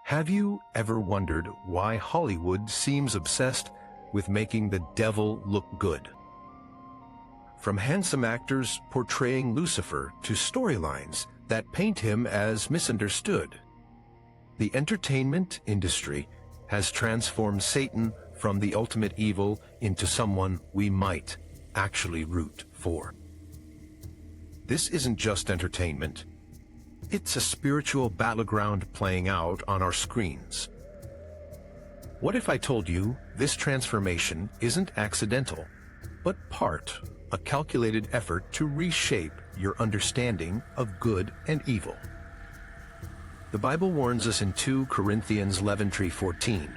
Have you ever wondered why Hollywood seems obsessed with making the devil look good? From handsome actors portraying Lucifer to storylines that paint him as misunderstood, the entertainment industry has transformed Satan from the ultimate evil into someone we might actually root for. This isn't just entertainment. It's a spiritual battleground playing out on our screens. What if I told you this transformation isn't accidental, but a calculated effort to reshape your understanding of good and evil? The Bible warns us in 2 Corinthians 11:14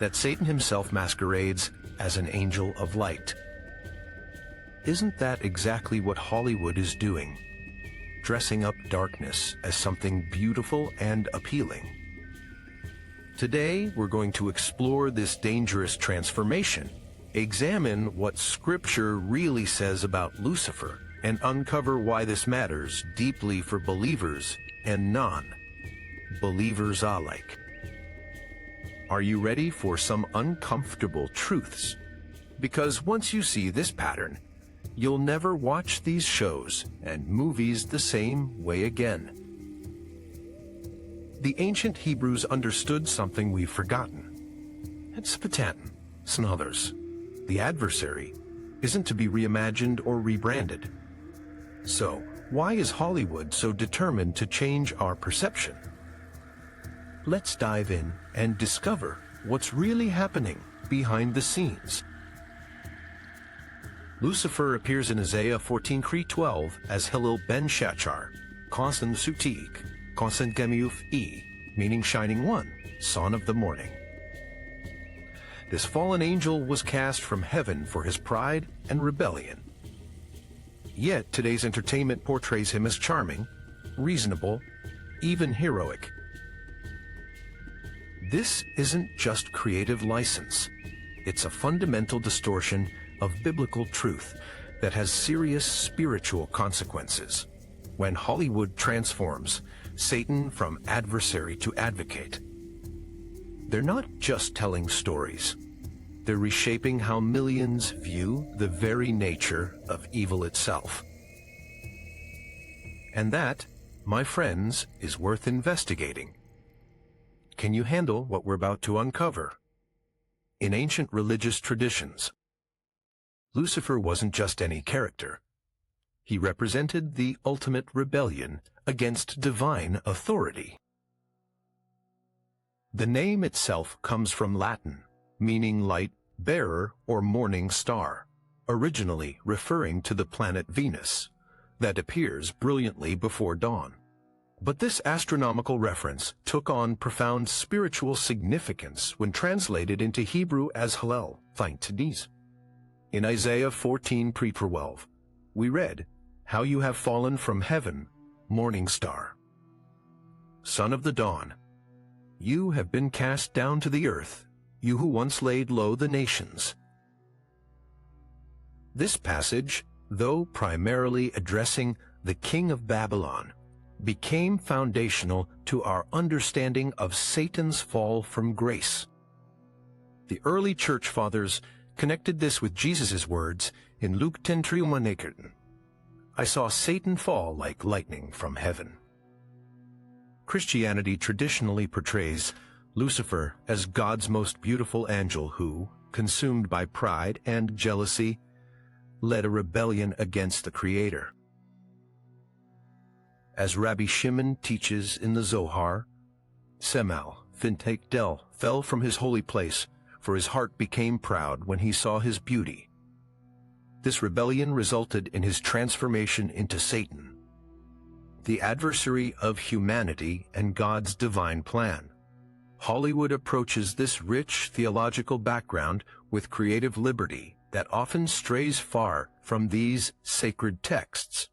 that Satan himself masquerades as an angel of light. Isn't that exactly what Hollywood is doing? Dressing up darkness as something beautiful and appealing. Today, we're going to explore this dangerous transformation, examine what Scripture really says about Lucifer, and uncover why this matters deeply for believers and non-believers alike. Are you ready for some uncomfortable truths? Because once you see this pattern, you'll never watch these shows and movies the same way again. The ancient Hebrews understood something we've forgotten. Satan, Snothers, the adversary, isn't to be reimagined or rebranded. So, why is Hollywood so determined to change our perception? Let's dive in and discover what's really happening behind the scenes. Lucifer appears in Isaiah 14:12 as Hillel ben Shachar, Konsen Sutik, Konsen Gemiuf E, meaning Shining One, Son of the Morning. This fallen angel was cast from heaven for his pride and rebellion. Yet today's entertainment portrays him as charming, reasonable, even heroic. This isn't just creative license. It's a fundamental distortion of biblical truth that has serious spiritual consequences. When Hollywood transforms Satan from adversary to advocate, they're not just telling stories. They're reshaping how millions view the very nature of evil itself. And that, my friends, is worth investigating. Can you handle what we're about to uncover? In ancient religious traditions, Lucifer wasn't just any character. He represented the ultimate rebellion against divine authority. The name itself comes from Latin, meaning light bearer or morning star, originally referring to the planet Venus, that appears brilliantly before dawn. But this astronomical reference took on profound spiritual significance when translated into Hebrew as Hallel, thank knees. In Isaiah 14:12, we read, "How you have fallen from heaven, morning star. Son of the dawn, you have been cast down to the earth, you who once laid low the nations." This passage, though primarily addressing the king of Babylon, became foundational to our understanding of Satan's fall from grace. The early church fathers connected this with Jesus' words in Luke 10:3. I saw Satan fall like lightning from heaven. Christianity traditionally portrays Lucifer as God's most beautiful angel who, consumed by pride and jealousy, led a rebellion against the Creator. As Rabbi Shimon teaches in the Zohar, Semal Fintake Del fell from his holy place, for his heart became proud when he saw his beauty. This rebellion resulted in his transformation into Satan, the adversary of humanity and God's divine plan. Hollywood approaches this rich theological background with creative liberty that often strays far from these sacred texts.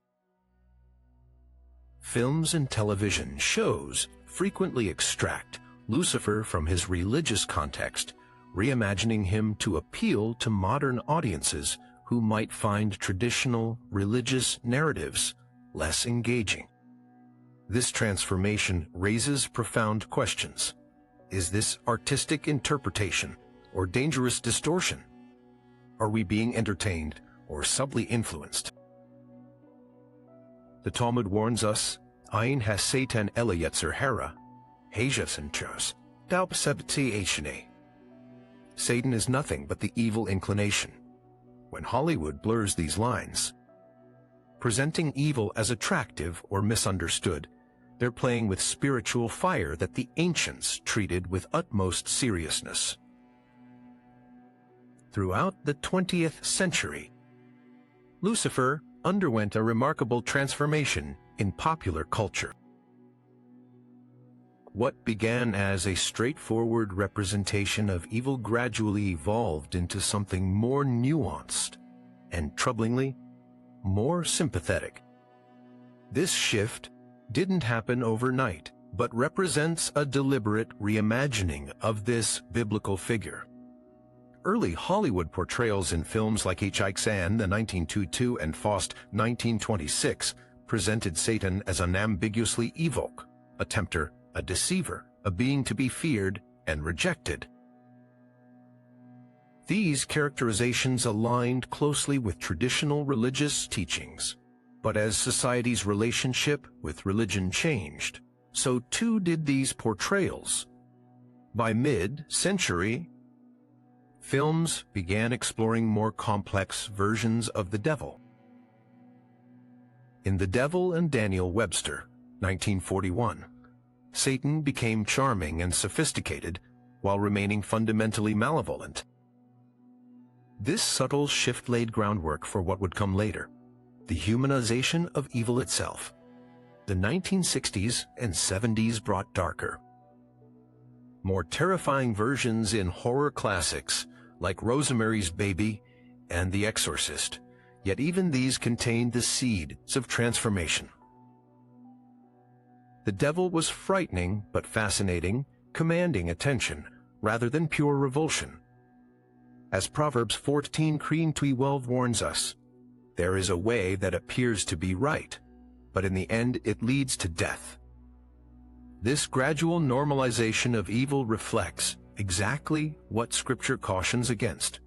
Films and television shows frequently extract Lucifer from his religious context, reimagining him to appeal to modern audiences who might find traditional religious narratives less engaging. This transformation raises profound questions. Is this artistic interpretation or dangerous distortion? Are we being entertained or subtly influenced? The Talmud warns us, Ein has Satan Eliyetzer Hera, Hajas and Chas, Daub Sebti Eshene. Satan is nothing but the evil inclination. When Hollywood blurs these lines, presenting evil as attractive or misunderstood, they're playing with spiritual fire that the ancients treated with utmost seriousness. Throughout the 20th century, Lucifer underwent a remarkable transformation in popular culture. What began as a straightforward representation of evil gradually evolved into something more nuanced and, troublingly, more sympathetic. This shift didn't happen overnight, but represents a deliberate reimagining of this biblical figure. Early Hollywood portrayals in films like H.I.X.N. the 1922 and Faust 1926 presented Satan as an ambiguously evil, a tempter, a deceiver, a being to be feared and rejected. These characterizations aligned closely with traditional religious teachings, but as society's relationship with religion changed, so too did these portrayals. By mid-century, films began exploring more complex versions of the devil. In The Devil and Daniel Webster, 1941, Satan became charming and sophisticated while remaining fundamentally malevolent. This subtle shift laid groundwork for what would come later, the humanization of evil itself. The 1960s and 70s brought darker, more terrifying versions in horror classics like Rosemary's Baby and The Exorcist, yet even these contained the seeds of transformation. The devil was frightening but fascinating, commanding attention rather than pure revulsion. As Proverbs 14:12 warns us, there is a way that appears to be right, but in the end it leads to death. This gradual normalization of evil reflects exactly what Scripture cautions against.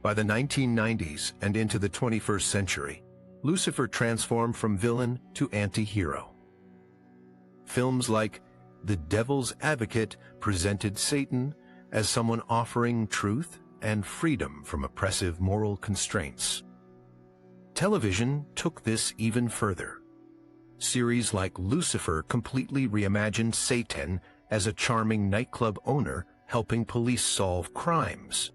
By the 1990s and into the 21st century, Lucifer transformed from villain to anti-hero. Films like The Devil's Advocate presented Satan as someone offering truth and freedom from oppressive moral constraints. Television took this even further. Series like Lucifer completely reimagined Satan as a charming nightclub owner helping police solve crimes,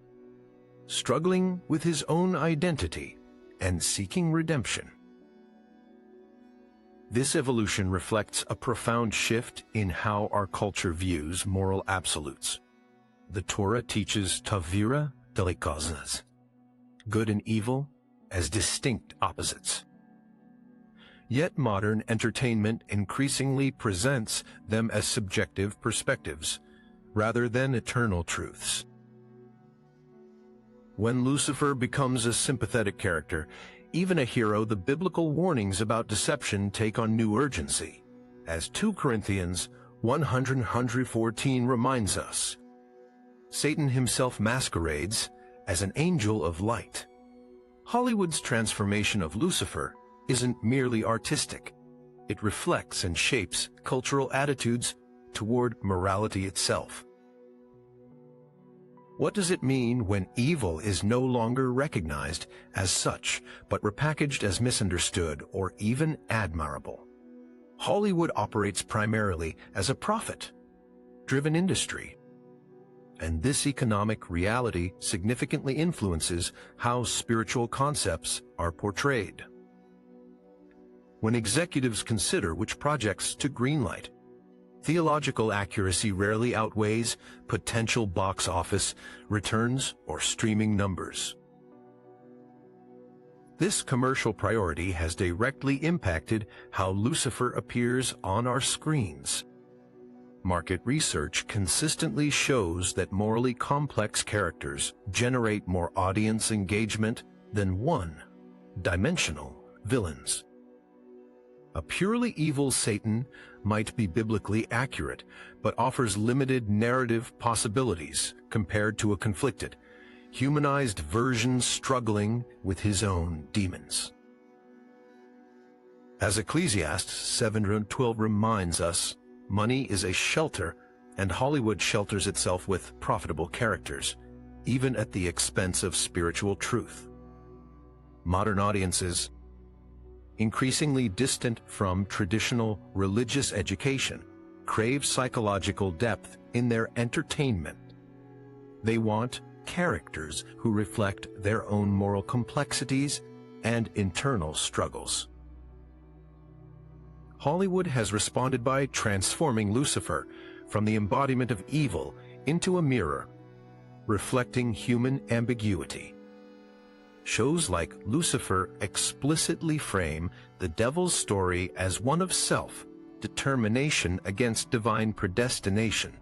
struggling with his own identity and seeking redemption. This evolution reflects a profound shift in how our culture views moral absolutes. The Torah teaches tavira delikaznas, good and evil as distinct opposites. Yet modern entertainment increasingly presents them as subjective perspectives, rather than eternal truths. When Lucifer becomes a sympathetic character, even a hero, the biblical warnings about deception take on new urgency. As 2 Corinthians 114 reminds us, Satan himself masquerades as an angel of light. Hollywood's transformation of Lucifer isn't merely artistic. It reflects and shapes cultural attitudes toward morality itself. What does it mean when evil is no longer recognized as such, but repackaged as misunderstood or even admirable? Hollywood operates primarily as a profit-driven industry, and this economic reality significantly influences how spiritual concepts are portrayed. When executives consider which projects to greenlight, theological accuracy rarely outweighs potential box office returns or streaming numbers. This commercial priority has directly impacted how Lucifer appears on our screens. Market research consistently shows that morally complex characters generate more audience engagement than one-dimensional villains. A purely evil Satan might be biblically accurate, but offers limited narrative possibilities compared to a conflicted, humanized version struggling with his own demons. As Ecclesiastes 7:12 reminds us, money is a shelter, and Hollywood shelters itself with profitable characters, even at the expense of spiritual truth. Modern audiences, increasingly distant from traditional religious education, crave psychological depth in their entertainment. They want characters who reflect their own moral complexities and internal struggles. Hollywood has responded by transforming Lucifer from the embodiment of evil into a mirror, reflecting human ambiguity. Shows like Lucifer explicitly frame the devil's story as one of self-determination against divine predestination,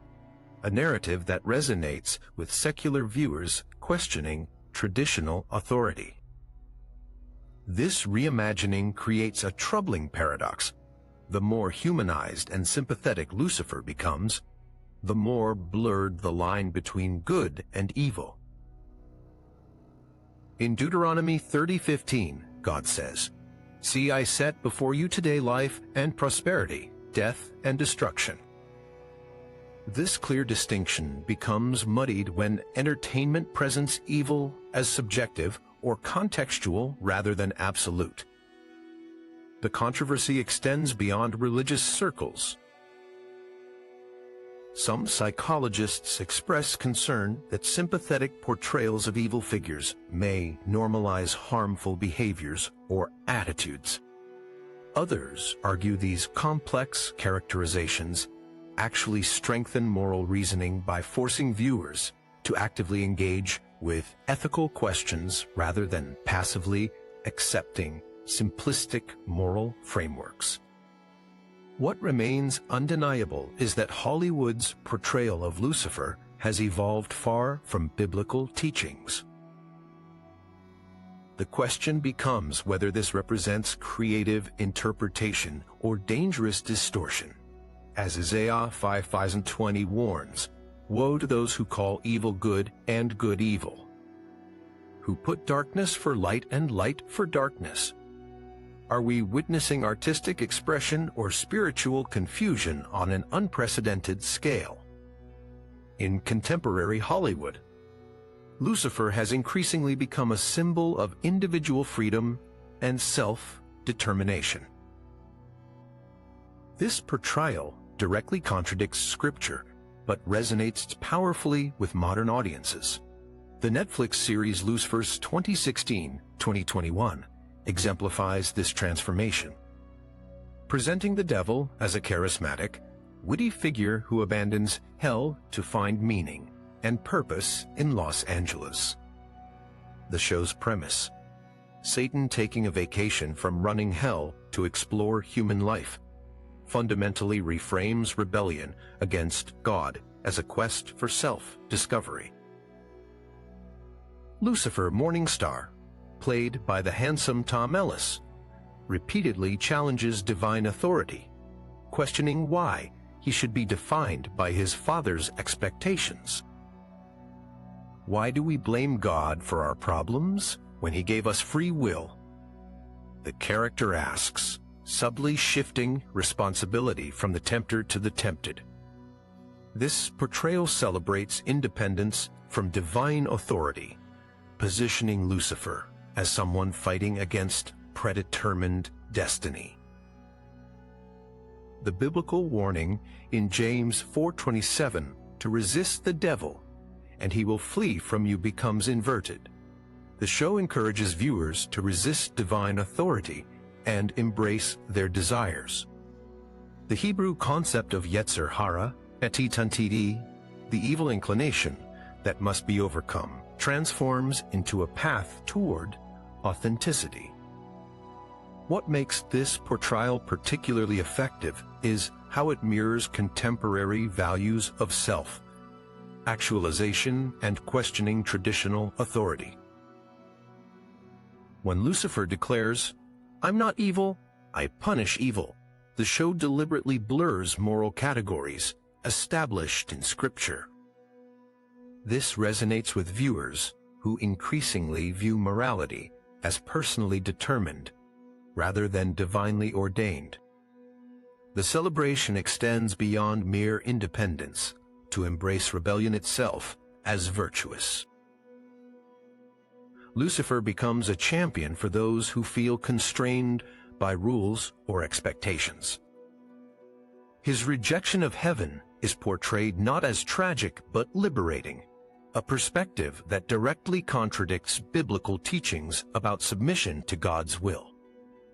a narrative that resonates with secular viewers questioning traditional authority. This reimagining creates a troubling paradox. The more humanized and sympathetic Lucifer becomes, the more blurred the line between good and evil. In Deuteronomy 30:15, God says, "See, I set before you today life and prosperity, death and destruction." This clear distinction becomes muddied when entertainment presents evil as subjective or contextual rather than absolute. The controversy extends beyond religious circles. Some psychologists express concern that sympathetic portrayals of evil figures may normalize harmful behaviors or attitudes. Others argue these complex characterizations actually strengthen moral reasoning by forcing viewers to actively engage with ethical questions rather than passively accepting simplistic moral frameworks. What remains undeniable is that Hollywood's portrayal of Lucifer has evolved far from biblical teachings. The question becomes whether this represents creative interpretation or dangerous distortion. As Isaiah 5:20 warns, "Woe to those who call evil good and good evil, who put darkness for light and light for darkness." Are we witnessing artistic expression or spiritual confusion on an unprecedented scale? In contemporary Hollywood, Lucifer has increasingly become a symbol of individual freedom and self-determination. This portrayal directly contradicts Scripture, but resonates powerfully with modern audiences. The Netflix series Lucifer's 2016-2021 exemplifies this transformation, presenting the devil as a charismatic, witty figure who abandons hell to find meaning and purpose in Los Angeles. The show's premise: Satan taking a vacation from running hell to explore human life, fundamentally reframes rebellion against God as a quest for self-discovery. Lucifer Morningstar, played by the handsome Tom Ellis, repeatedly challenges divine authority, questioning why he should be defined by his father's expectations. Why do we blame God for our problems when he gave us free will? The character asks, subtly shifting responsibility from the tempter to the tempted. This portrayal celebrates independence from divine authority, positioning Lucifer as someone fighting against predetermined destiny. The biblical warning in James 4:27 to resist the devil and he will flee from you becomes inverted. The show encourages viewers to resist divine authority and embrace their desires. The Hebrew concept of Yetzer Hara, etitantidi, the evil inclination that must be overcome, transforms into a path toward authenticity. What makes this portrayal particularly effective is how it mirrors contemporary values of self, actualization, and questioning traditional authority. When Lucifer declares, "I'm not evil, "I punish evil," the show deliberately blurs moral categories established in Scripture. This resonates with viewers who increasingly view morality as personally determined rather than divinely ordained. The celebration extends beyond mere independence to embrace rebellion itself as virtuous. Lucifer becomes a champion for those who feel constrained by rules or expectations. His rejection of heaven is portrayed not as tragic but liberating, a perspective that directly contradicts biblical teachings about submission to God's will.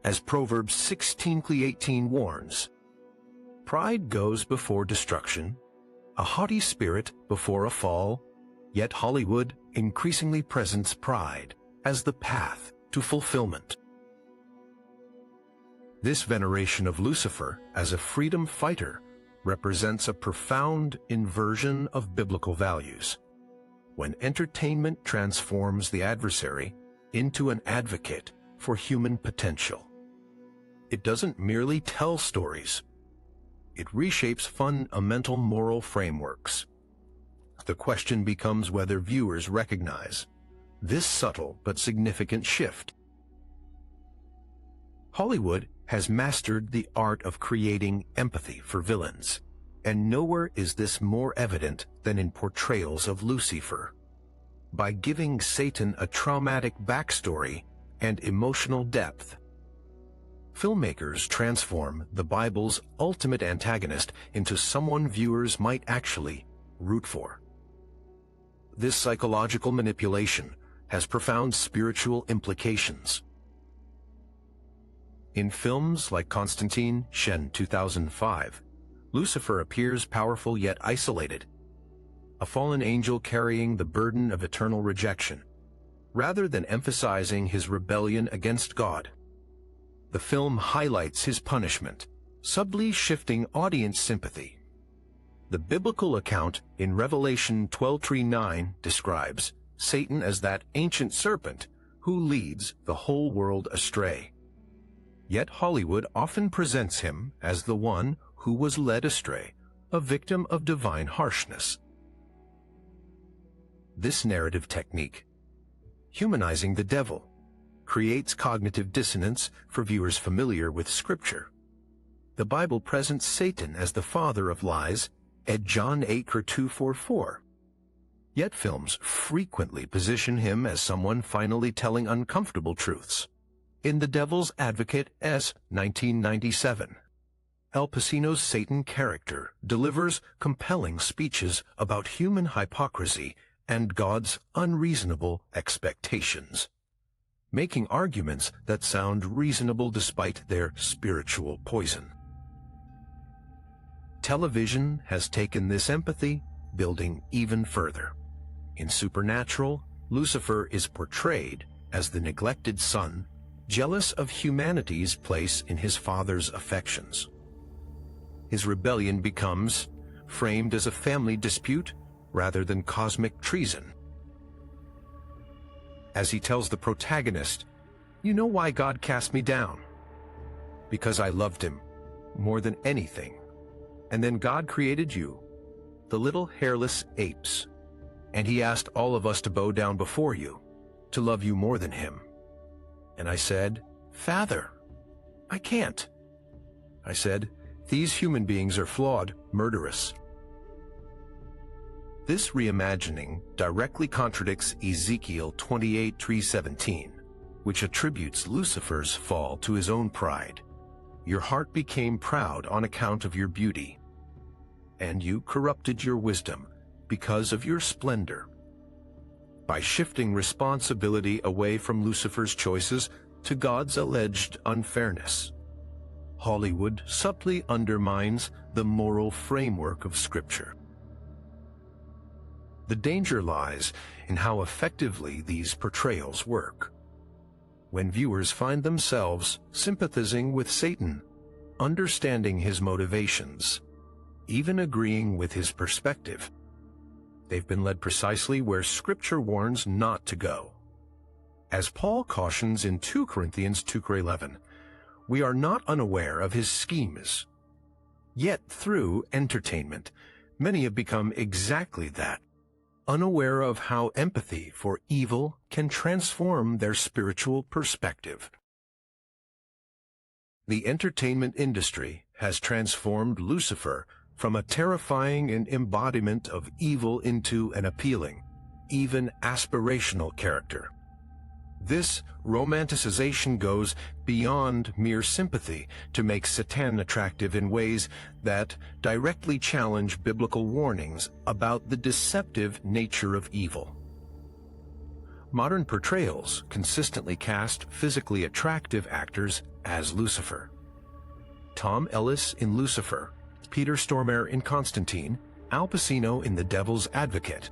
As Proverbs 16:18 warns, "Pride goes before destruction, a haughty spirit before a fall," yet Hollywood increasingly presents pride as the path to fulfillment. This veneration of Lucifer as a freedom fighter represents a profound inversion of biblical values. When entertainment transforms the adversary into an advocate for human potential, it doesn't merely tell stories. It reshapes fundamental moral frameworks. The question becomes whether viewers recognize this subtle but significant shift. Hollywood has mastered the art of creating empathy for villains, and nowhere is this more evident than in portrayals of Lucifer. By giving Satan a traumatic backstory and emotional depth, filmmakers transform the Bible's ultimate antagonist into someone viewers might actually root for. This psychological manipulation has profound spiritual implications. In films like Constantine, Shen 2005, Lucifer appears powerful yet isolated, a fallen angel carrying the burden of eternal rejection, rather than emphasizing his rebellion against God. The film highlights his punishment, subtly shifting audience sympathy. The biblical account in Revelation 12:9 describes Satan as that ancient serpent who leads the whole world astray. Yet Hollywood often presents him as the one who was led astray, a victim of divine harshness. This narrative technique, humanizing the devil, creates cognitive dissonance for viewers familiar with Scripture. The Bible presents Satan as the father of lies at John 8:244. Yet films frequently position him as someone finally telling uncomfortable truths. In The Devil's Advocate S. 1997, Al Pacino's Satan character delivers compelling speeches about human hypocrisy and God's unreasonable expectations, making arguments that sound reasonable despite their spiritual poison. Television has taken this empathy building even further. In Supernatural, Lucifer is portrayed as the neglected son, jealous of humanity's place in his father's affections. His rebellion becomes framed as a family dispute rather than cosmic treason. As he tells the protagonist, "You know why God cast me down? Because I loved him more than anything. And then God created you, the little hairless apes, and he asked all of us to bow down before you, to love you more than him. And I said, 'Father, I can't.' I said, 'These human beings are flawed, murderous.'" This reimagining directly contradicts Ezekiel 28:3-17, which attributes Lucifer's fall to his own pride. "Your heart became proud on account of your beauty, and you corrupted your wisdom because of your splendor." By shifting responsibility away from Lucifer's choices to God's alleged unfairness, Hollywood subtly undermines the moral framework of Scripture. The danger lies in how effectively these portrayals work. When viewers find themselves sympathizing with Satan, understanding his motivations, even agreeing with his perspective, they've been led precisely where Scripture warns not to go. As Paul cautions in 2 Corinthians 2:11, we are not unaware of his schemes. Yet through entertainment, many have become exactly that, unaware of how empathy for evil can transform their spiritual perspective. The entertainment industry has transformed Lucifer from a terrifying embodiment of evil into an appealing, even aspirational character. This romanticization goes beyond mere sympathy to make Satan attractive in ways that directly challenge biblical warnings about the deceptive nature of evil. Modern portrayals consistently cast physically attractive actors as Lucifer. Tom Ellis in Lucifer, Peter Stormare in Constantine, Al Pacino in The Devil's Advocate.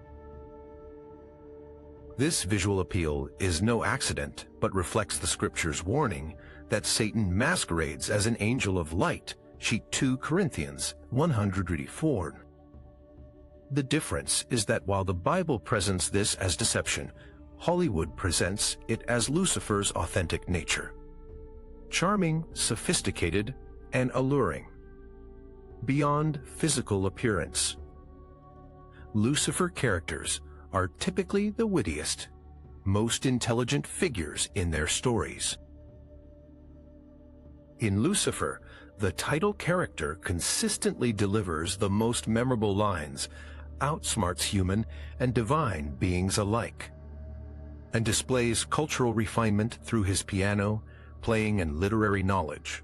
This visual appeal is no accident, but reflects the scripture's warning that Satan masquerades as an angel of light, see 2 Corinthians 184. The difference is that while the Bible presents this as deception, Hollywood presents it as Lucifer's authentic nature. Charming, sophisticated, and alluring. Beyond physical appearance. Lucifer characters are typically the wittiest, most intelligent figures in their stories. In Lucifer, the title character consistently delivers the most memorable lines, outsmarts human and divine beings alike, and displays cultural refinement through his piano, playing, and literary knowledge.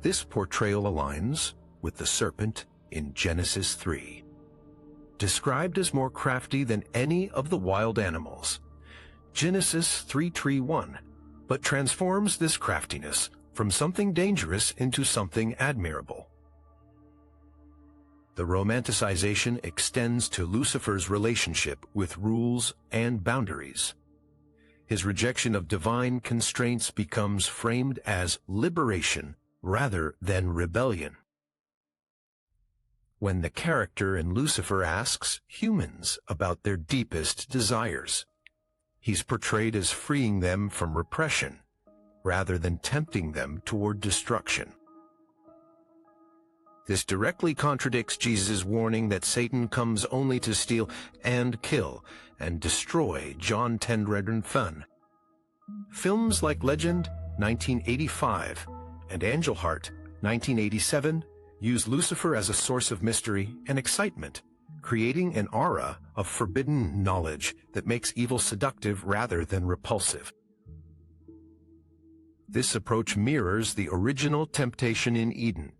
This portrayal aligns with the serpent in Genesis 3. Described as more crafty than any of the wild animals, Genesis 3:1, but transforms this craftiness from something dangerous into something admirable. The romanticization extends to Lucifer's relationship with rules and boundaries. His rejection of divine constraints becomes framed as liberation rather than rebellion. When the character in Lucifer asks humans about their deepest desires, he's portrayed as freeing them from repression rather than tempting them toward destruction. This directly contradicts Jesus' warning that Satan comes only to steal and kill and destroy, John 10:11. Films like Legend, 1985, and Angel Heart, 1987, use Lucifer as a source of mystery and excitement, creating an aura of forbidden knowledge that makes evil seductive rather than repulsive. This approach mirrors the original temptation in Eden,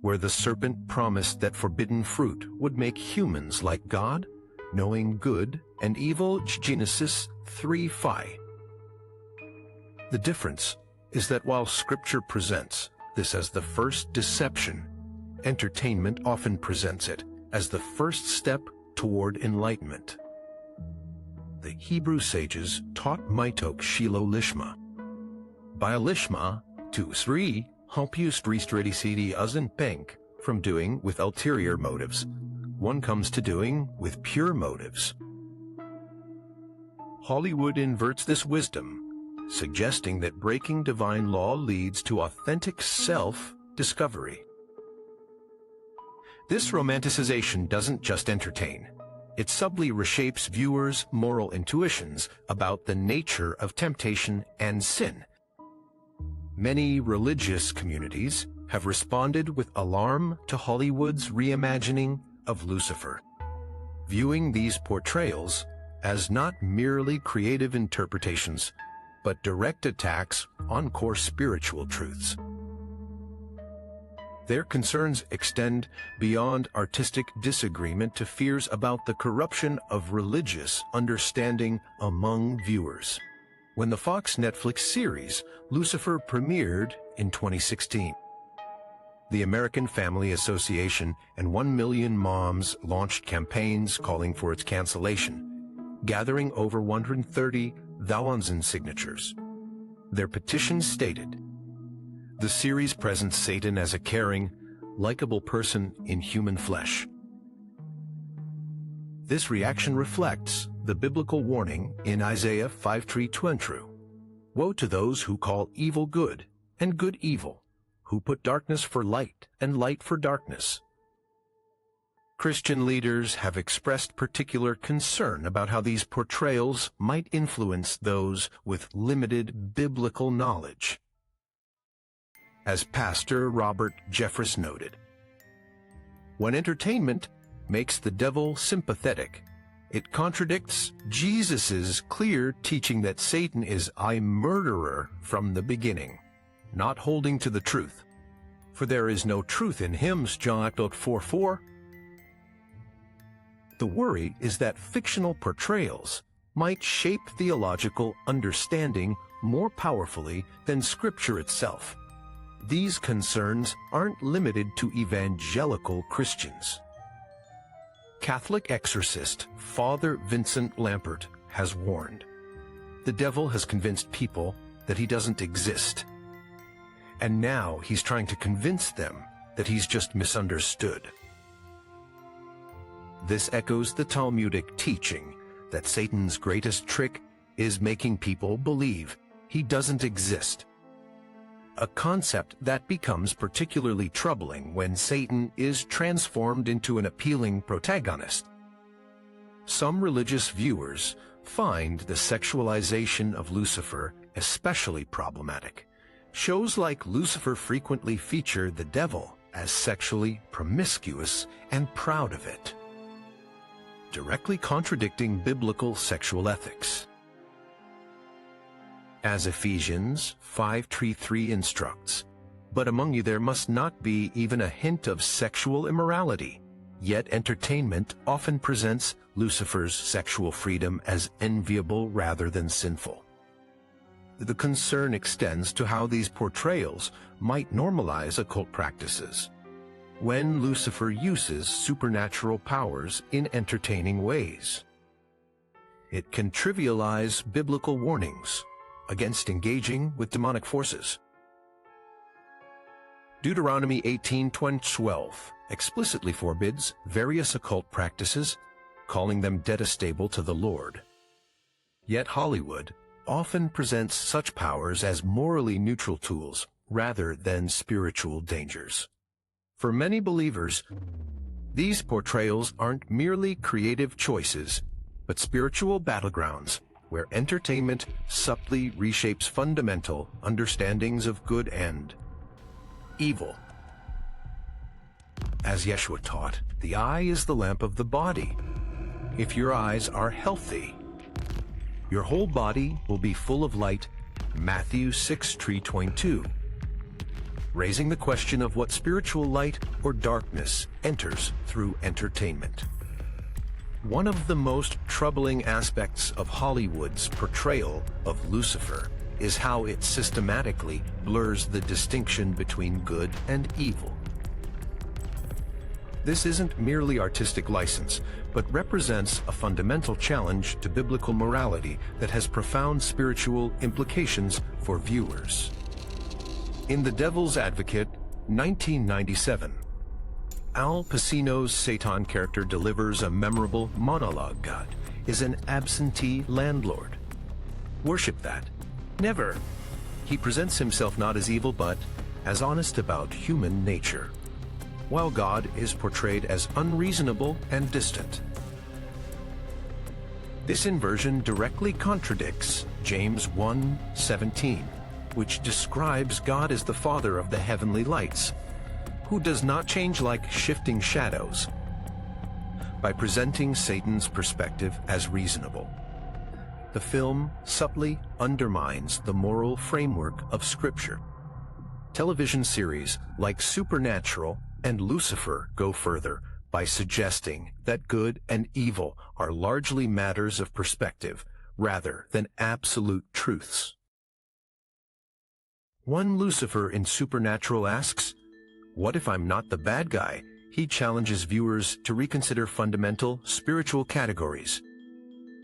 where the serpent promised that forbidden fruit would make humans like God, knowing good and evil, Genesis 3:5. The difference is that while Scripture presents this as the first deception, entertainment often presents it as the first step toward enlightenment. The Hebrew sages taught Maitok Shilo Lishma. By Lishma, to Sri, Hampius Ristredicidi Uzan Penk, from doing with ulterior motives, one comes to doing with pure motives. Hollywood inverts this wisdom, suggesting that breaking divine law leads to authentic self-discovery. This romanticization doesn't just entertain. It subtly reshapes viewers' moral intuitions about the nature of temptation and sin. Many religious communities have responded with alarm to Hollywood's reimagining of Lucifer, viewing these portrayals as not merely creative interpretations, but direct attacks on core spiritual truths. Their concerns extend beyond artistic disagreement to fears about the corruption of religious understanding among viewers. When the Fox Netflix series Lucifer premiered in 2016, the American Family Association and 1 Million Moms launched campaigns calling for its cancellation, gathering over 130,000 signatures. Their petition stated, "The series presents Satan as a caring, likable person in human flesh." This reaction reflects the biblical warning in Isaiah 5:3-20. Woe to those who call evil good and good evil, who put darkness for light and light for darkness. Christian leaders have expressed particular concern about how these portrayals might influence those with limited biblical knowledge. As Pastor Robert Jeffress noted, when entertainment makes the devil sympathetic, it contradicts Jesus' clear teaching that Satan is a murderer from the beginning, not holding to the truth. For there is no truth in him, John 4:4. The worry is that fictional portrayals might shape theological understanding more powerfully than Scripture itself. These concerns aren't limited to evangelical Christians. Catholic exorcist Father Vincent Lampert has warned, the devil has convinced people that he doesn't exist. And now he's trying to convince them that he's just misunderstood. This echoes the Talmudic teaching that Satan's greatest trick is making people believe he doesn't exist. A concept that becomes particularly troubling when Satan is transformed into an appealing protagonist. Some religious viewers find the sexualization of Lucifer especially problematic. Shows like Lucifer frequently feature the devil as sexually promiscuous and proud of it, directly contradicting biblical sexual ethics. As Ephesians 5:3 instructs, "But among you there must not be even a hint of sexual immorality." Yet entertainment often presents Lucifer's sexual freedom as enviable rather than sinful. The concern extends to how these portrayals might normalize occult practices. When Lucifer uses supernatural powers in entertaining ways, it can trivialize biblical warnings against engaging with demonic forces. Deuteronomy 18:12 explicitly forbids various occult practices, calling them detestable to the Lord. Yet Hollywood often presents such powers as morally neutral tools rather than spiritual dangers. For many believers, these portrayals aren't merely creative choices, but spiritual battlegrounds where entertainment subtly reshapes fundamental understandings of good and evil. As Yeshua taught, the eye is the lamp of the body. If your eyes are healthy, your whole body will be full of light, Matthew 6:22, raising the question of what spiritual light or darkness enters through entertainment. One of the most troubling aspects of Hollywood's portrayal of Lucifer is how it systematically blurs the distinction between good and evil. This isn't merely artistic license, but represents a fundamental challenge to biblical morality that has profound spiritual implications for viewers. In The Devil's Advocate, 1997, Al Pacino's Satan character delivers a memorable monologue. God is an absentee landlord. Worship that. Never. He presents himself not as evil, but as honest about human nature, while God is portrayed as unreasonable and distant. This inversion directly contradicts James 1:17, which describes God as the Father of the heavenly lights, who does not change like shifting shadows. By presenting Satan's perspective as reasonable, the film subtly undermines the moral framework of Scripture. Television series like Supernatural and Lucifer go further by suggesting that good and evil are largely matters of perspective rather than absolute truths. One Lucifer in Supernatural asks, "What if I'm not the bad guy?" He challenges viewers to reconsider fundamental spiritual categories.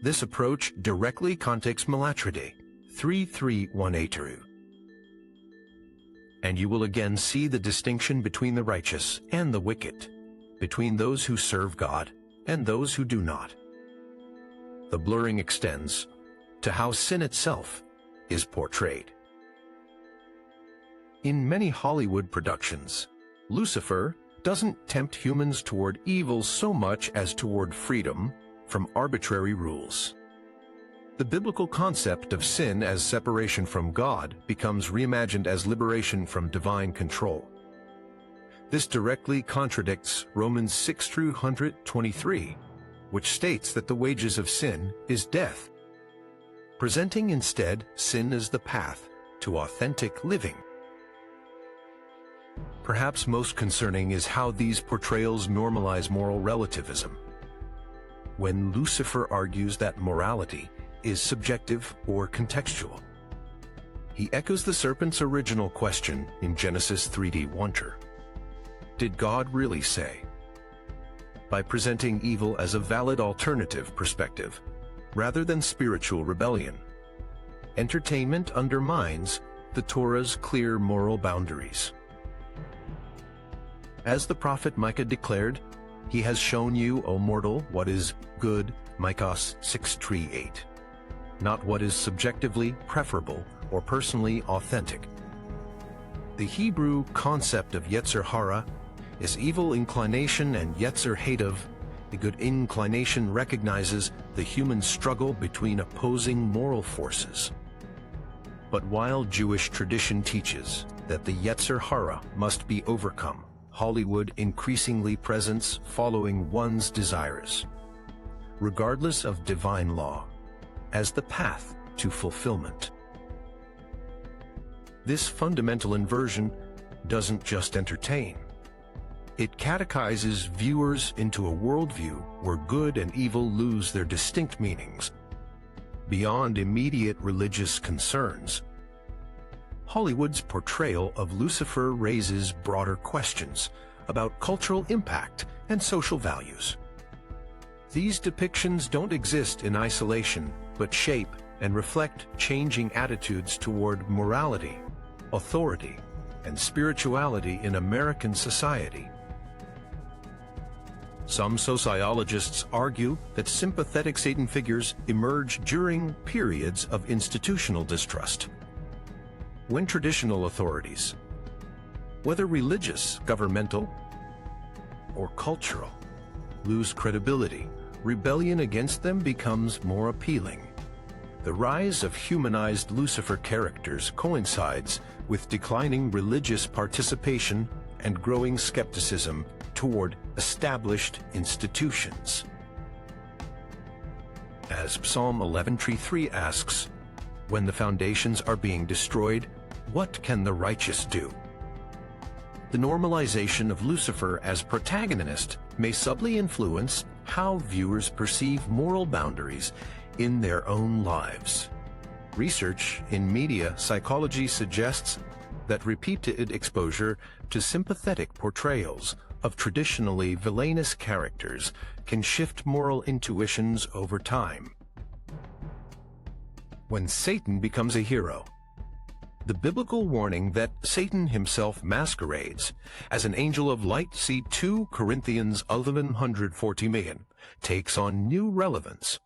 This approach directly contexts Malatride 3:3-1-8. And you will again see the distinction between the righteous and the wicked, between those who serve God and those who do not. The blurring extends to how sin itself is portrayed. In many Hollywood productions, Lucifer doesn't tempt humans toward evil so much as toward freedom from arbitrary rules. The biblical concept of sin as separation from God becomes reimagined as liberation from divine control. This directly contradicts Romans 6:23, which states that the wages of sin is death, presenting instead sin as the path to authentic living. Perhaps most concerning is how these portrayals normalize moral relativism. When Lucifer argues that morality is subjective or contextual, he echoes the serpent's original question in Genesis 3:1. Did God really say? By presenting evil as a valid alternative perspective, rather than spiritual rebellion, entertainment undermines the Torah's clear moral boundaries. As the prophet Micah declared, "He has shown you, O mortal, what is good," Micah 6:8, not what is subjectively preferable or personally authentic. The Hebrew concept of Yetzer Hara is evil inclination, and Yetzer Hadav, the good inclination, recognizes the human struggle between opposing moral forces. But while Jewish tradition teaches that the Yetzer Hara must be overcome, Hollywood increasingly presents following one's desires, regardless of divine law, as the path to fulfillment. This fundamental inversion doesn't just entertain. It catechizes viewers into a worldview where good and evil lose their distinct meanings. Beyond immediate religious concerns, Hollywood's portrayal of Lucifer raises broader questions about cultural impact and social values. These depictions don't exist in isolation, but shape and reflect changing attitudes toward morality, authority, and spirituality in American society. Some sociologists argue that sympathetic Satan figures emerge during periods of institutional distrust, when traditional authorities, whether religious, governmental, or cultural, lose credibility, rebellion against them becomes more appealing. The rise of humanized Lucifer characters coincides with declining religious participation and growing skepticism toward established institutions. As Psalm 11:3 asks, "When the foundations are being destroyed, what can the righteous do?" The normalization of Lucifer as protagonist may subtly influence how viewers perceive moral boundaries in their own lives. Research in media psychology suggests that repeated exposure to sympathetic portrayals of traditionally villainous characters can shift moral intuitions over time. When Satan becomes a hero, the biblical warning that Satan himself masquerades as an angel of light, see 2 Corinthians 11:40, takes on new relevance.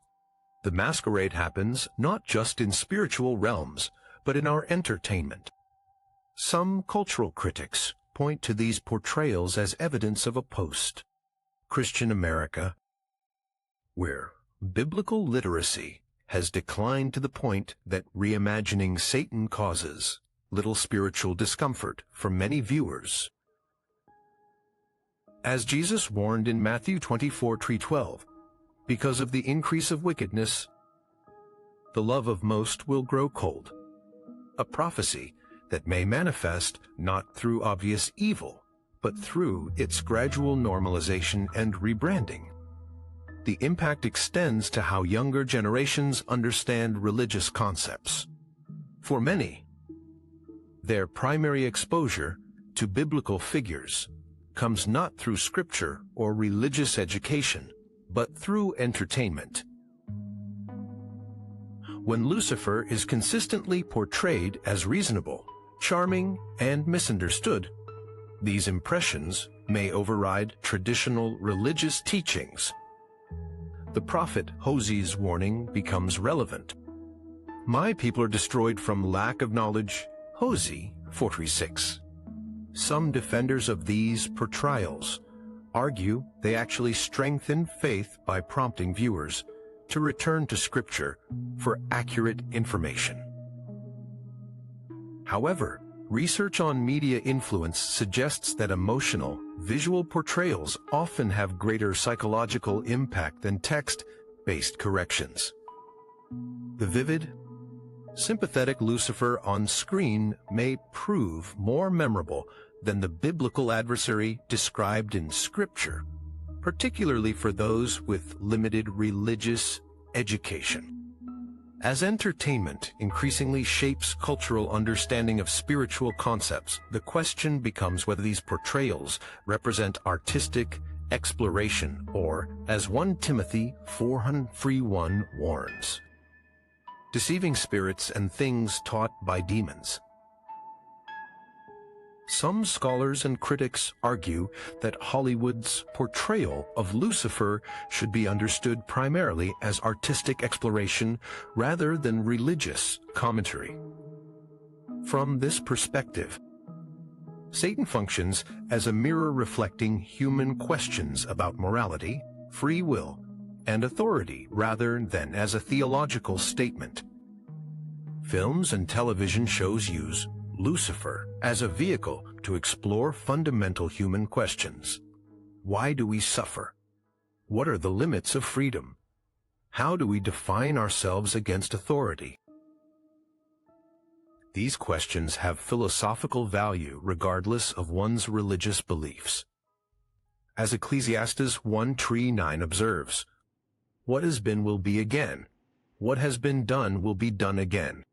The masquerade happens not just in spiritual realms, but in our entertainment. Some cultural critics point to these portrayals as evidence of a post-Christian America where biblical literacy has declined to the point that reimagining Satan causes little spiritual discomfort for many viewers. As Jesus warned in Matthew 24:12, because of the increase of wickedness, the love of most will grow cold, a prophecy that may manifest not through obvious evil, but through its gradual normalization and rebranding. The impact extends to how younger generations understand religious concepts. For many, their primary exposure to biblical figures comes not through scripture or religious education, but through entertainment. When Lucifer is consistently portrayed as reasonable, charming, and misunderstood, these impressions may override traditional religious teachings. The prophet Hosea's warning becomes relevant. "My people are destroyed from lack of knowledge." Hosea 46. Some defenders of these portrayals argue they actually strengthen faith by prompting viewers to return to Scripture for accurate information. However, research on media influence suggests that emotional, visual portrayals often have greater psychological impact than text-based corrections. The vivid, sympathetic Lucifer on screen may prove more memorable than the biblical adversary described in Scripture, particularly for those with limited religious education. As entertainment increasingly shapes cultural understanding of spiritual concepts, the question becomes whether these portrayals represent artistic exploration or, as 1 Timothy 4:3-1 warns, deceiving spirits and things taught by demons. Some scholars and critics argue that Hollywood's portrayal of Lucifer should be understood primarily as artistic exploration rather than religious commentary. From this perspective, Satan functions as a mirror reflecting human questions about morality, free will, and authority rather than as a theological statement. Films and television shows use Lucifer as a vehicle to explore fundamental human questions. Why do we suffer? What are the limits of freedom? How do we define ourselves against authority? These questions have philosophical value regardless of one's religious beliefs. As Ecclesiastes 1:9 observes, "What has been will be again. What has been done will be done again."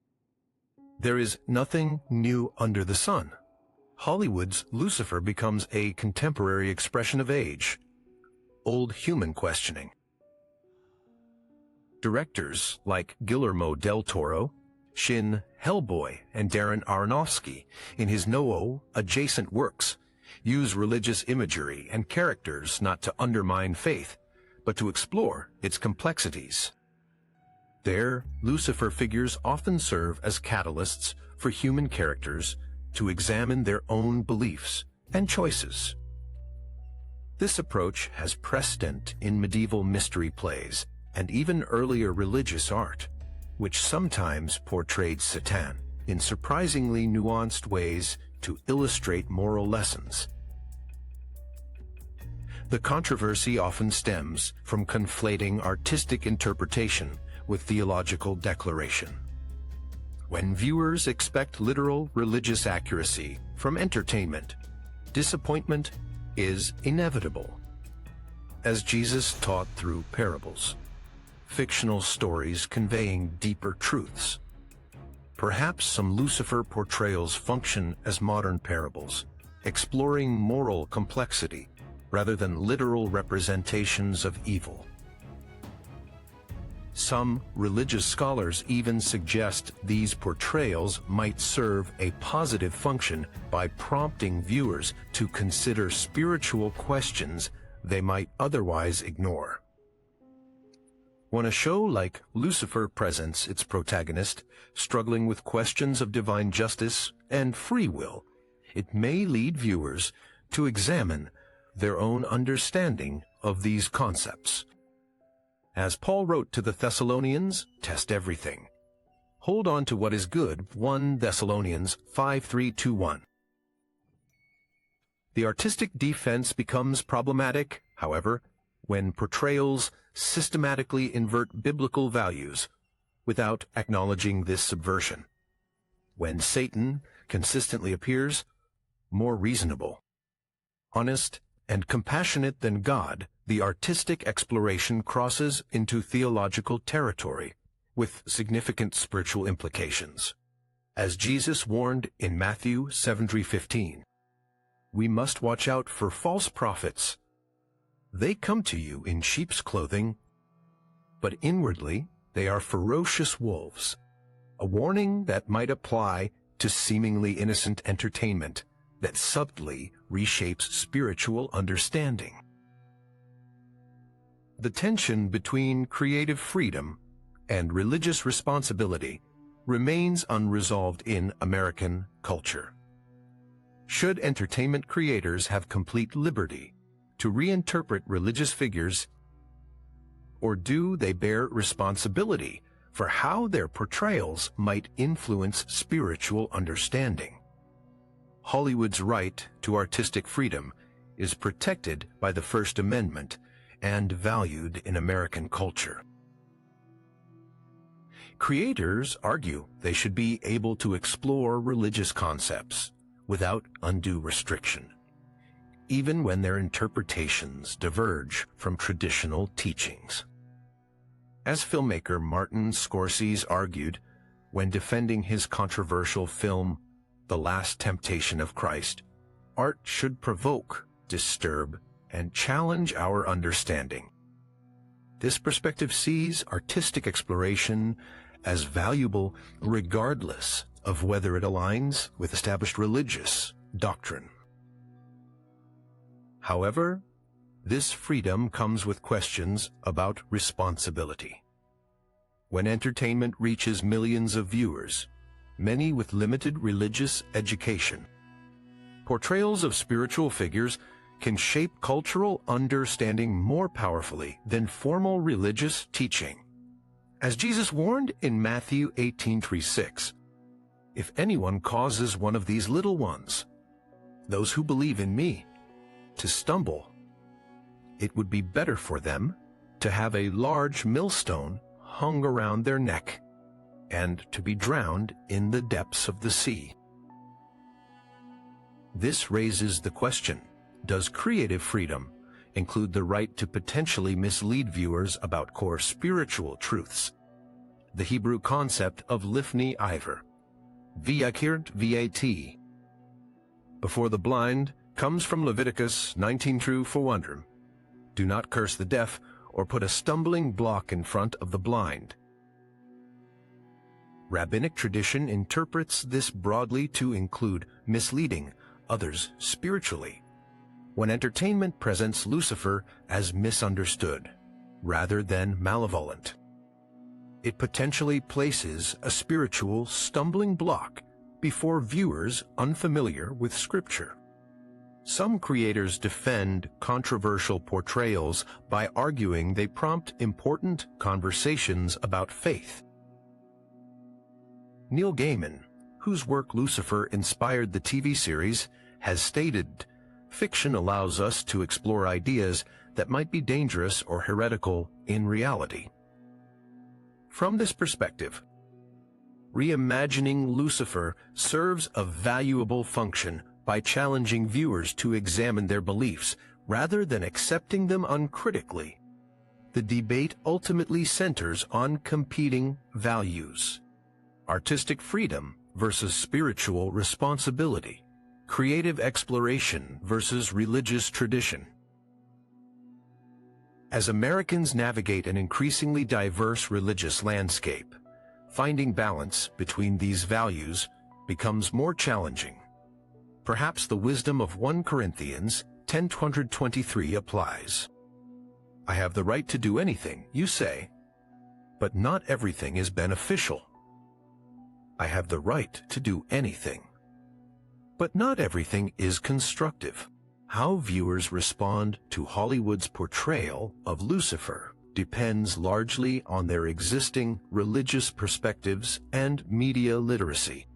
There is nothing new under the sun. Hollywood's Lucifer becomes a contemporary expression of age, old human questioning. Directors like Guillermo del Toro, Shin Hellboy, and Darren Aronofsky, in his adjacent works, use religious imagery and characters not to undermine faith, but to explore its complexities. There, Lucifer figures often serve as catalysts for human characters to examine their own beliefs and choices. This approach has precedent in medieval mystery plays and even earlier religious art, which sometimes portrayed Satan in surprisingly nuanced ways to illustrate moral lessons. The controversy often stems from conflating artistic interpretation with theological declaration. When viewers expect literal religious accuracy from entertainment, disappointment is inevitable. As Jesus taught through parables, fictional stories conveying deeper truths. Perhaps some Lucifer portrayals function as modern parables, exploring moral complexity rather than literal representations of evil. Some religious scholars even suggest these portrayals might serve a positive function by prompting viewers to consider spiritual questions they might otherwise ignore. When a show like Lucifer presents its protagonist struggling with questions of divine justice and free will, it may lead viewers to examine their own understanding of these concepts. As Paul wrote to the Thessalonians, test everything. Hold on to what is good, 1 Thessalonians 5:3-1. The artistic defense becomes problematic, however, when portrayals systematically invert biblical values without acknowledging this subversion. When Satan consistently appears more reasonable, honest, and compassionate than God, the artistic exploration crosses into theological territory with significant spiritual implications. As Jesus warned in Matthew 7:15, we must watch out for false prophets. They come to you in sheep's clothing, but inwardly they are ferocious wolves, a warning that might apply to seemingly innocent entertainment that subtly reshapes spiritual understanding. The tension between creative freedom and religious responsibility remains unresolved in American culture. Should entertainment creators have complete liberty to reinterpret religious figures, or do they bear responsibility for how their portrayals might influence spiritual understanding? Hollywood's right to artistic freedom is protected by the First Amendment and valued in American culture. Creators argue they should be able to explore religious concepts without undue restriction, even when their interpretations diverge from traditional teachings. As filmmaker Martin Scorsese argued when defending his controversial film The Last Temptation of Christ, art should provoke, disturb, and challenge our understanding. This perspective sees artistic exploration as valuable regardless of whether it aligns with established religious doctrine. However, this freedom comes with questions about responsibility. When entertainment reaches millions of viewers, many with limited religious education, portrayals of spiritual figures can shape cultural understanding more powerfully than formal religious teaching. As Jesus warned in Matthew 18:3-6, "If anyone causes one of these little ones, those who believe in me, to stumble, it would be better for them to have a large millstone hung around their neck and to be drowned in the depths of the sea." This raises the question, does creative freedom include the right to potentially mislead viewers about core spiritual truths? The Hebrew concept of lifnei iver, v'yakirt vat, before the blind, comes from Leviticus 19:400. Do not curse the deaf or put a stumbling block in front of the blind. Rabbinic tradition interprets this broadly to include misleading others spiritually, when entertainment presents Lucifer as misunderstood, rather than malevolent. It potentially places a spiritual stumbling block before viewers unfamiliar with Scripture. Some creators defend controversial portrayals by arguing they prompt important conversations about faith. Neil Gaiman, whose work Lucifer inspired the TV series, has stated, "Fiction allows us to explore ideas that might be dangerous or heretical in reality." From this perspective, reimagining Lucifer serves a valuable function by challenging viewers to examine their beliefs rather than accepting them uncritically. The debate ultimately centers on competing values: artistic freedom versus spiritual responsibility, creative exploration versus religious tradition. As Americans navigate an increasingly diverse religious landscape, finding balance between these values becomes more challenging. Perhaps the wisdom of 1 Corinthians 10:23 applies. "I have the right to do anything, you say, but not everything is beneficial. I have the right to do anything, but not everything is constructive." How viewers respond to Hollywood's portrayal of Lucifer depends largely on their existing religious perspectives and media literacy.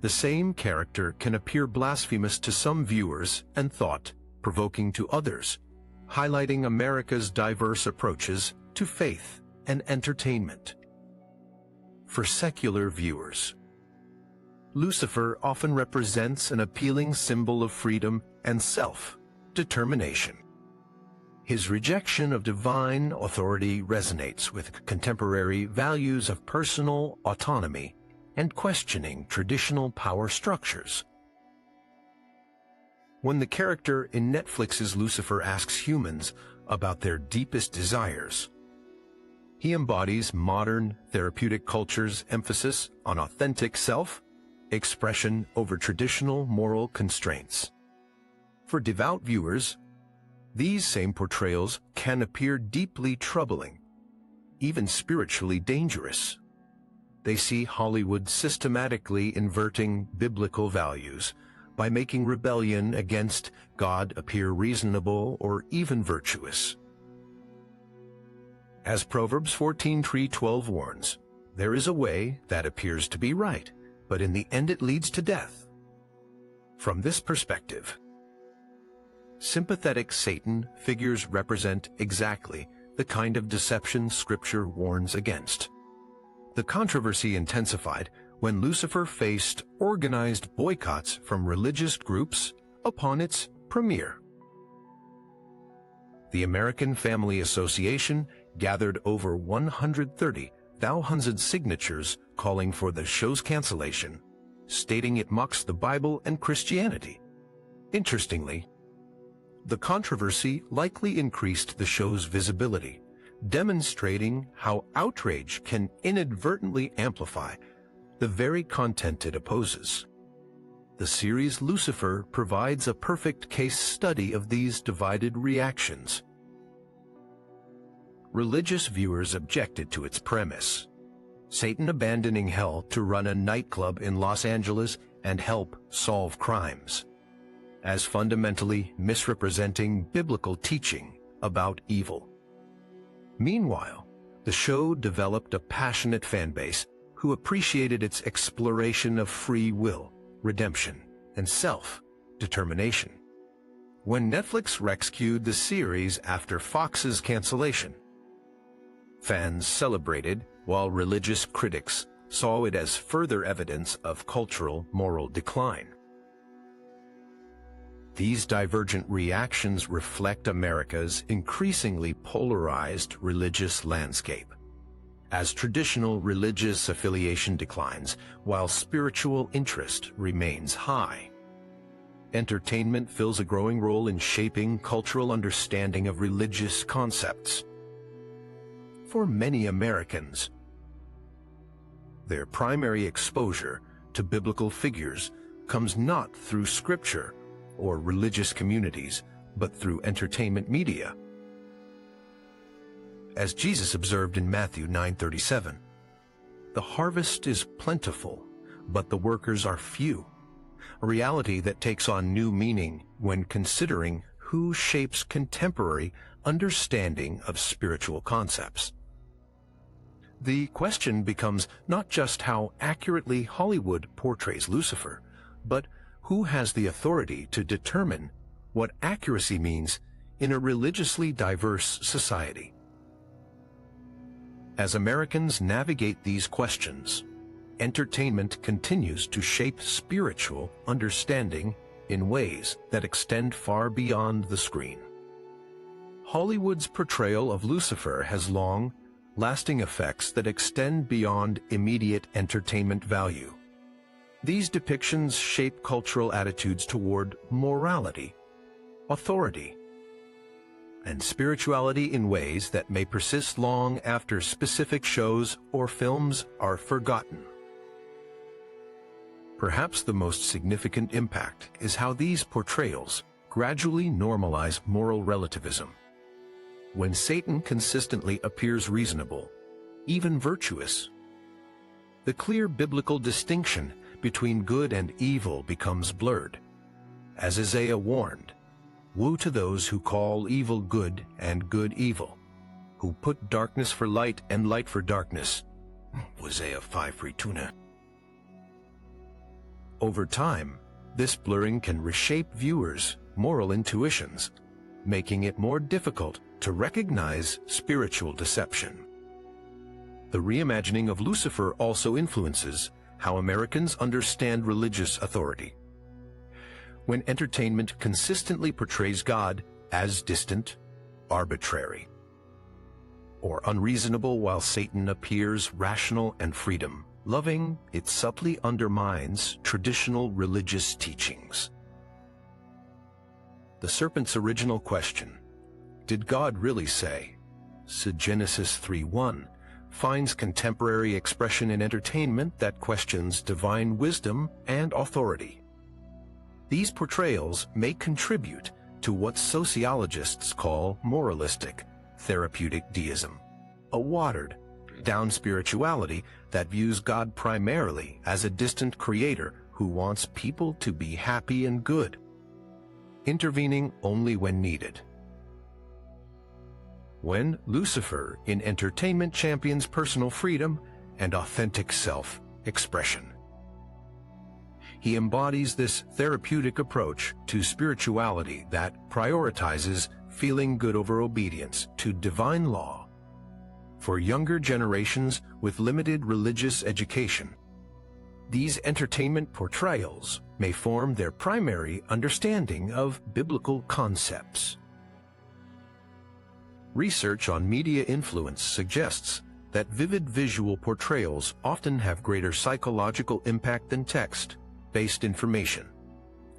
The same character can appear blasphemous to some viewers and thought-provoking to others, highlighting America's diverse approaches to faith and entertainment. For secular viewers, Lucifer often represents an appealing symbol of freedom and self-determination. His rejection of divine authority resonates with contemporary values of personal autonomy and questioning traditional power structures. When the character in Netflix's Lucifer asks humans about their deepest desires, he embodies modern therapeutic culture's emphasis on authentic self-expression over traditional moral constraints. For devout viewers, these same portrayals can appear deeply troubling, even spiritually dangerous. they see Hollywood systematically inverting biblical values by making rebellion against God appear reasonable or even virtuous. As Proverbs 14:12 warns, there is a way that appears to be right, but in the end it leads to death. From this perspective, sympathetic Satan figures represent exactly the kind of deception Scripture warns against. The controversy intensified when Lucifer faced organized boycotts from religious groups upon its premiere. The American Family Association gathered over 130,000 signatures calling for the show's cancellation, stating it mocks the Bible and Christianity. Interestingly, the controversy likely increased the show's visibility, demonstrating how outrage can inadvertently amplify the very content it opposes. The series Lucifer provides a perfect case study of these divided reactions. Religious viewers objected to its premise: Satan abandoning hell to run a nightclub in Los Angeles and help solve crimes, as fundamentally misrepresenting biblical teaching about evil. Meanwhile, the show developed a passionate fan base who appreciated its exploration of free will, redemption, and self-determination. When Netflix rescued the series after Fox's cancellation, fans celebrated, while religious critics saw it as further evidence of cultural moral decline. These divergent reactions reflect America's increasingly polarized religious landscape. As traditional religious affiliation declines, while spiritual interest remains high, entertainment fills a growing role in shaping cultural understanding of religious concepts. For many Americans, their primary exposure to biblical figures comes not through Scripture or religious communities, but through entertainment media. As Jesus observed in Matthew 9:37, "The harvest is plentiful, but the workers are few," a reality that takes on new meaning when considering who shapes contemporary understanding of spiritual concepts. The question becomes not just how accurately Hollywood portrays Lucifer, but who has the authority to determine what accuracy means in a religiously diverse society. As Americans navigate these questions, entertainment continues to shape spiritual understanding in ways that extend far beyond the screen. Hollywood's portrayal of Lucifer has long-lasting effects that extend beyond immediate entertainment value. These depictions shape cultural attitudes toward morality, authority, and spirituality in ways that may persist long after specific shows or films are forgotten. Perhaps the most significant impact is how these portrayals gradually normalize moral relativism. When Satan consistently appears reasonable, even virtuous, the clear biblical distinction between good and evil becomes blurred. As Isaiah warned, "Woe to those who call evil good and good evil, who put darkness for light and light for darkness." Isaiah 5:3. Over time, this blurring can reshape viewers' moral intuitions, making it more difficult to recognize spiritual deception. The reimagining of Lucifer also influences how Americans understand religious authority. When entertainment consistently portrays God as distant, arbitrary, or unreasonable while Satan appears rational and freedom-loving, it subtly undermines traditional religious teachings. The serpent's original question, "Did God really say?" Genesis 3:1, finds contemporary expression in entertainment that questions divine wisdom and authority. These portrayals may contribute to what sociologists call moralistic therapeutic deism, a watered, down spirituality that views God primarily as a distant creator who wants people to be happy and good, intervening only when needed. When Lucifer in entertainment champions personal freedom and authentic self-expression. He embodies this therapeutic approach to spirituality that prioritizes feeling good over obedience to divine law. For younger generations with limited religious education, these entertainment portrayals may form their primary understanding of biblical concepts. Research on media influence suggests that vivid visual portrayals often have greater psychological impact than text-based information,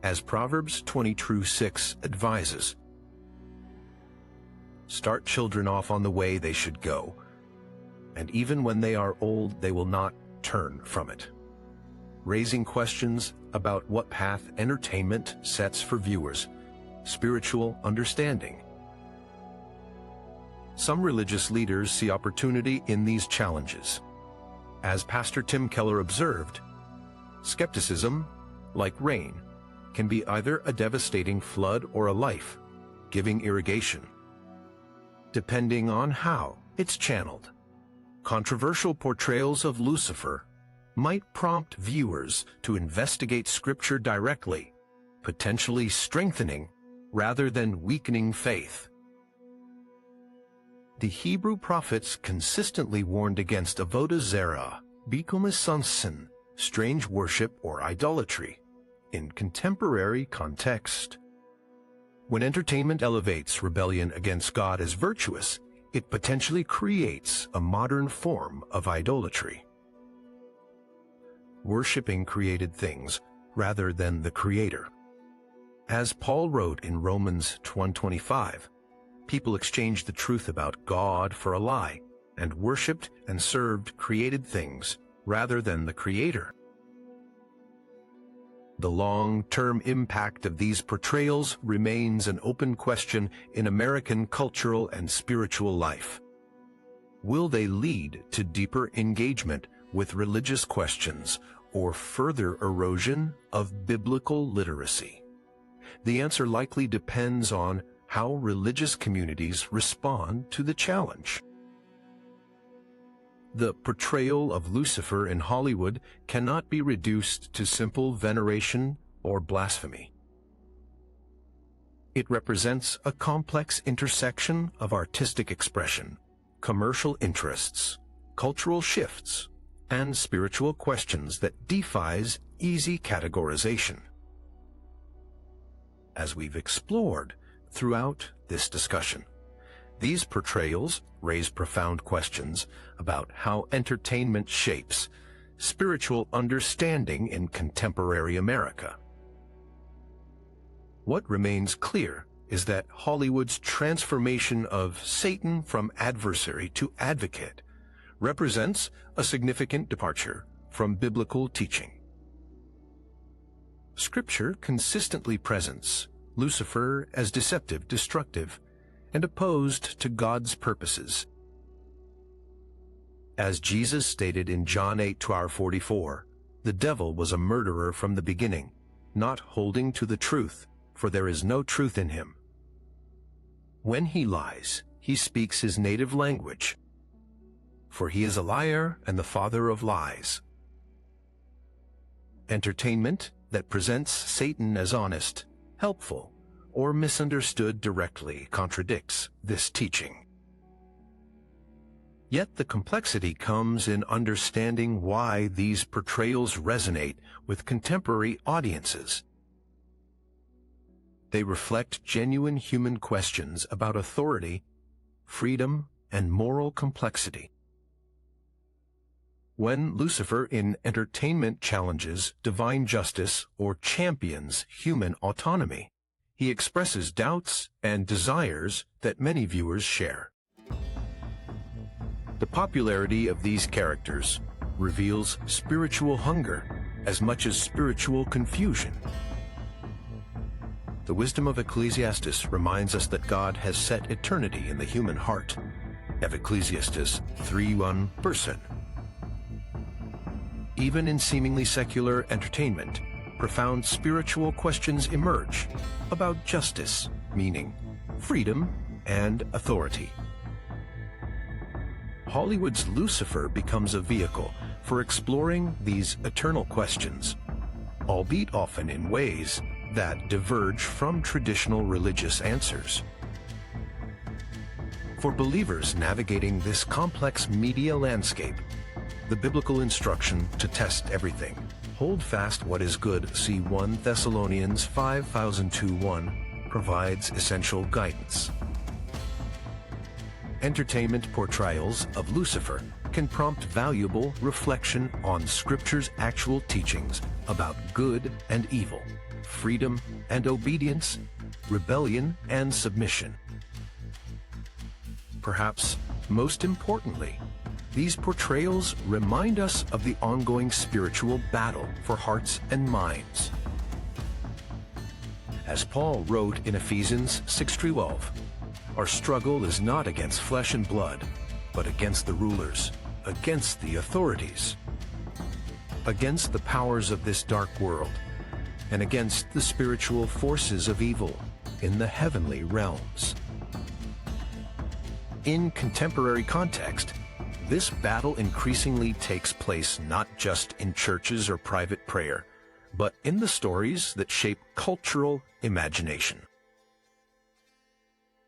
as Proverbs 20:6 advises. Start children off on the way they should go, and even when they are old, they will not turn from it, raising questions about what path entertainment sets for viewers' spiritual understanding. Some religious leaders see opportunity in these challenges. As Pastor Tim Keller observed, skepticism, like rain, can be either a devastating flood or a life-giving irrigation, depending on how it's channeled. Controversial portrayals of Lucifer might prompt viewers to investigate Scripture directly, potentially strengthening rather than weakening faith. The Hebrew prophets consistently warned against avodah zarah, bikumisansin, strange worship or idolatry, in contemporary context. When entertainment elevates rebellion against God as virtuous, it potentially creates a modern form of idolatry. Worshipping created things rather than the Creator. As Paul wrote in Romans 1:25, people exchanged the truth about God for a lie and worshipped and served created things rather than the Creator. The long-term impact of these portrayals remains an open question in American cultural and spiritual life. Will they lead to deeper engagement with religious questions or further erosion of biblical literacy? The answer likely depends on how religious communities respond to the challenge. The portrayal of Lucifer in Hollywood cannot be reduced to simple veneration or blasphemy. It represents a complex intersection of artistic expression, commercial interests, cultural shifts, and spiritual questions that defies easy categorization. As we've explored throughout this discussion, these portrayals raise profound questions about how entertainment shapes spiritual understanding in contemporary America. What remains clear is that Hollywood's transformation of Satan from adversary to advocate represents a significant departure from biblical teaching. Scripture consistently presents Lucifer as deceptive, destructive, and opposed to God's purposes. As Jesus stated in John 8:44, the devil was a murderer from the beginning, not holding to the truth, for there is no truth in him. When he lies, he speaks his native language, for he is a liar and the father of lies. Entertainment that presents Satan as honest, helpful, or misunderstood directly contradicts this teaching. Yet the complexity comes in understanding why these portrayals resonate with contemporary audiences. They reflect genuine human questions about authority, freedom, and moral complexity. When Lucifer in entertainment challenges divine justice or champions human autonomy, he expresses doubts and desires that many viewers share. The popularity of these characters reveals spiritual hunger as much as spiritual confusion. The wisdom of Ecclesiastes reminds us that God has set eternity in the human heart, Ecclesiastes 3:1 person. Even in seemingly secular entertainment, profound spiritual questions emerge about justice, meaning, freedom, and authority. Hollywood's Lucifer becomes a vehicle for exploring these eternal questions, albeit often in ways that diverge from traditional religious answers. For believers navigating this complex media landscape, the biblical instruction to test everything, hold fast what is good, see 1 Thessalonians 5:2-1, provides essential guidance. Entertainment portrayals of Lucifer can prompt valuable reflection on Scripture's actual teachings about good and evil, freedom and obedience, rebellion and submission. Perhaps most importantly, these portrayals remind us of the ongoing spiritual battle for hearts and minds. As Paul wrote in Ephesians 6:12, our struggle is not against flesh and blood, but against the rulers, against the authorities, against the powers of this dark world, and against the spiritual forces of evil in the heavenly realms. In contemporary context, this battle increasingly takes place not just in churches or private prayer, but in the stories that shape cultural imagination.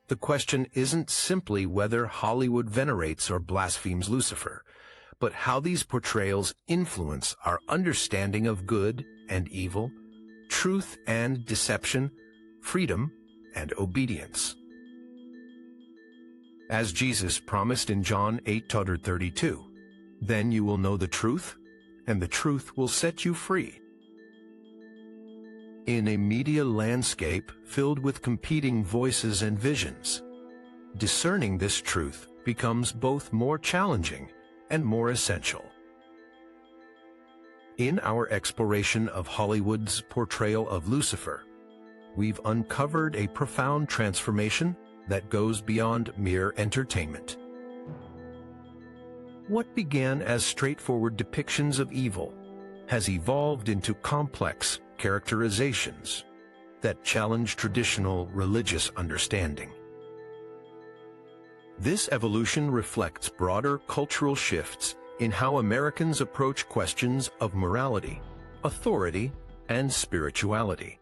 The question isn't simply whether Hollywood venerates or blasphemes Lucifer, but how these portrayals influence our understanding of good and evil, truth and deception, freedom and obedience. As Jesus promised in John 8:32, then you will know the truth, and the truth will set you free. In a media landscape filled with competing voices and visions, discerning this truth becomes both more challenging and more essential. In our exploration of Hollywood's portrayal of Lucifer, we've uncovered a profound transformation that goes beyond mere entertainment. What began as straightforward depictions of evil has evolved into complex characterizations that challenge traditional religious understanding. This evolution reflects broader cultural shifts in how Americans approach questions of morality, authority, and spirituality.